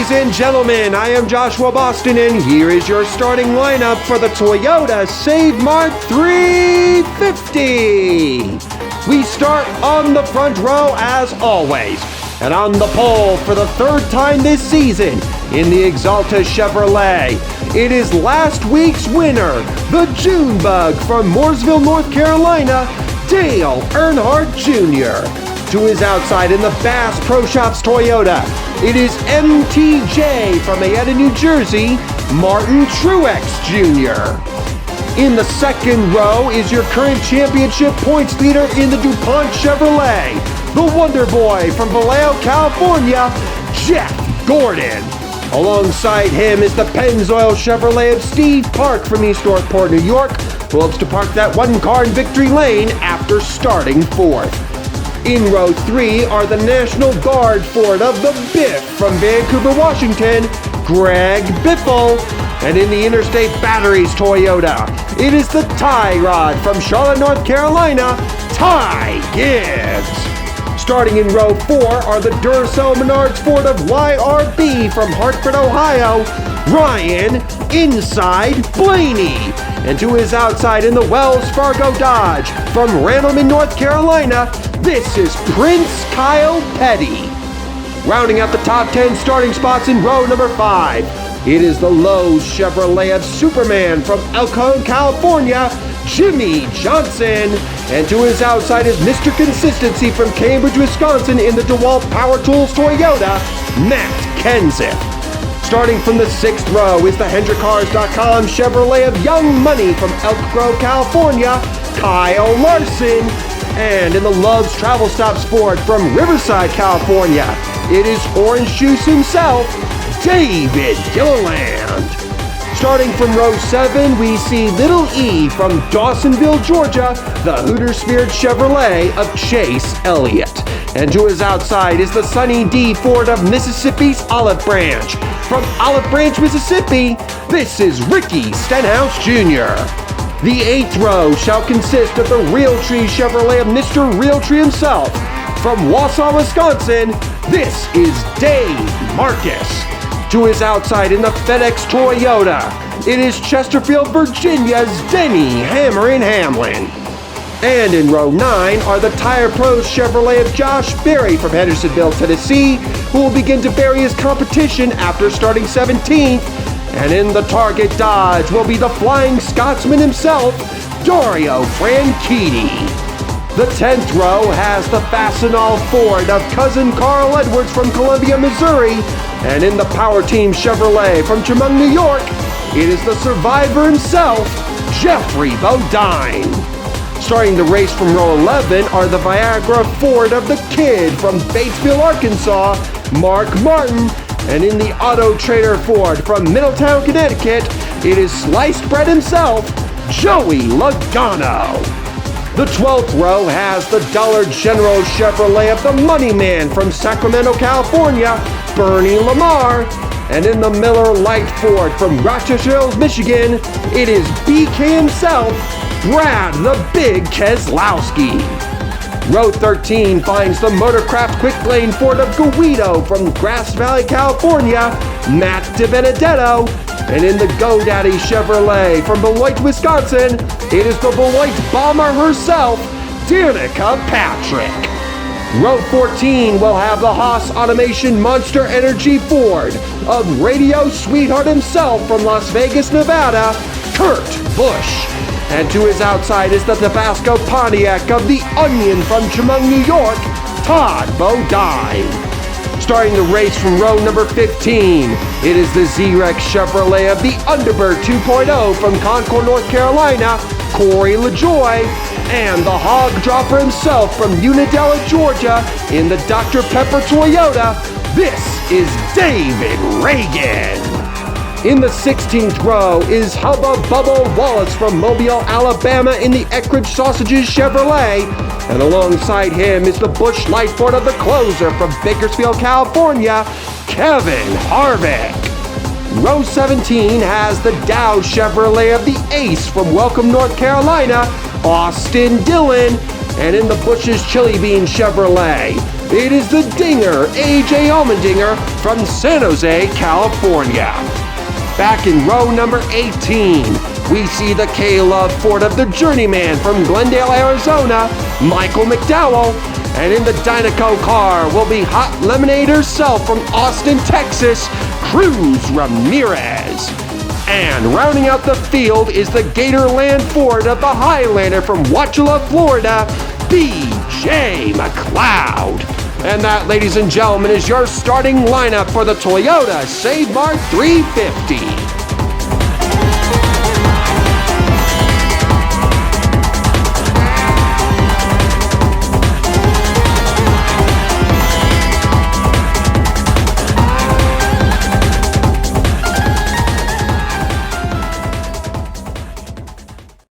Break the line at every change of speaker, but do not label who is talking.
Ladies and gentlemen, I am Joshua Boston, and here is your starting lineup for the Toyota Save Mart 350. We start on the front row as always, and on the pole for the third time this season in the Exalta Chevrolet, it is last week's winner, the Junebug from Mooresville, North Carolina, Dale Earnhardt Jr. To his outside in the Bass Pro Shops Toyota, it is MTJ from Mayetta, New Jersey, Martin Truex Jr. In the second row is your current championship points leader in the DuPont Chevrolet, the Wonder Boy from Vallejo, California, Jeff Gordon. Alongside him is the Pennzoil Chevrolet of Steve Park from East Northport, New York, who hopes to park that one car in victory lane after starting fourth. In row 3 are the National Guard Ford of the Biff from Vancouver, Washington, Greg Biffle. And in the Interstate Batteries Toyota, it is the Tie Rod from Charlotte, North Carolina, Ty Gibbs. Starting in row 4 are the Duracell Menards Ford of YRB from Hartford, Ohio, Ryan Inside Blaney. And to his outside in the Wells Fargo Dodge from Randleman, North Carolina, this is Prince Kyle Petty. Rounding out the top 10 starting spots in row number 5, it is the Lowe's Chevrolet of Superman from El Cajon, California, Jimmy Johnson. And to his outside is Mr. Consistency from Cambridge, Wisconsin in the DeWalt Power Tools Toyota, Matt Kenseth. Starting from the 6th row is the HendrickCars.com Chevrolet of Young Money from Elk Grove, California, Kyle Larson. And in the Love's Travel Stop Sport from Riverside, California, it is Orange Juice himself, David Gilliland. Starting from row 7, we see Little E from Dawsonville, Georgia, the Hooter Spirit Chevrolet of Chase Elliott. And to his outside is the Sunny D Ford of Mississippi's Olive Branch. From Olive Branch, Mississippi, this is Ricky Stenhouse Jr. The 8th row shall consist of the Realtree Chevrolet of Mr. Realtree himself. From Wausau, Wisconsin, this is Dave Marcus. To his outside in the FedEx Toyota, it is Chesterfield, Virginia's Denny Hammerin' Hamlin. And in row 9 are the Tire Pros Chevrolet of Josh Berry from Hendersonville, Tennessee, who will begin to bury his competition after starting 17th. And in the Target Dodge will be the Flying Scotsman himself, Dario Franchitti. The 10th row has the Fastenal Ford of cousin Carl Edwards from Columbia, Missouri. And in the Power Team Chevrolet from Chemung, New York, it is the survivor himself, Jeffrey Bodine. Starting the race from row 11 are the Viagra Ford of the Kid from Batesville, Arkansas, Mark Martin. And in the Auto Trader Ford from Middletown, Connecticut, it is sliced bread himself, Joey Logano. The 12th row has the Dollar General Chevrolet of the Money Man from Sacramento, California, Bernie Lamar. And in the Miller Lite Ford from Rochester Hills, Michigan, it is BK himself, Brad the Big Keselowski. Row 13 finds the Motorcraft Quick Lane Ford of Guido from Grass Valley, California, Matt DiBenedetto. And in the GoDaddy Chevrolet from Beloit, Wisconsin, it is the Beloit Bomber herself, Danica Patrick. Row 14 will have the Haas Automation Monster Energy Ford of Radio Sweetheart himself from Las Vegas, Nevada, Kurt Busch. And to his outside is the Tabasco Pontiac of the Onion from Chemung, New York, Todd Bodine. Starting the race from row number 15, it is the Z-Rex Chevrolet of the Underbird 2.0 from Concord, North Carolina, Corey LaJoy. And the Hog Dropper himself from Unadilla, Georgia, in the Dr. Pepper Toyota, this is David Reagan. In the 16th row is Hubba Bubba Wallace from Mobile, Alabama in the Eckridge Sausages Chevrolet. And alongside him is the Busch Light Ford of the Closer from Bakersfield, California, Kevin Harvick. Row 17 has the Dow Chevrolet of the Ace from Welcome, North Carolina, Austin Dillon. And in the Busch's Chili Bean Chevrolet, It is the Dinger, A.J. Allmendinger from San Jose, California. Back in row number 18, we see the K-Love Ford of the Journeyman from Glendale, Arizona, Michael McDowell. And in the Dynaco car will be Hot Lemonade herself from Austin, Texas, Cruz Ramirez. And rounding out the field is the Gatorland Ford of the Highlander from Wauchula, Florida, B.J. McLeod. And that, ladies and gentlemen, is your starting lineup for the Toyota Mart 350.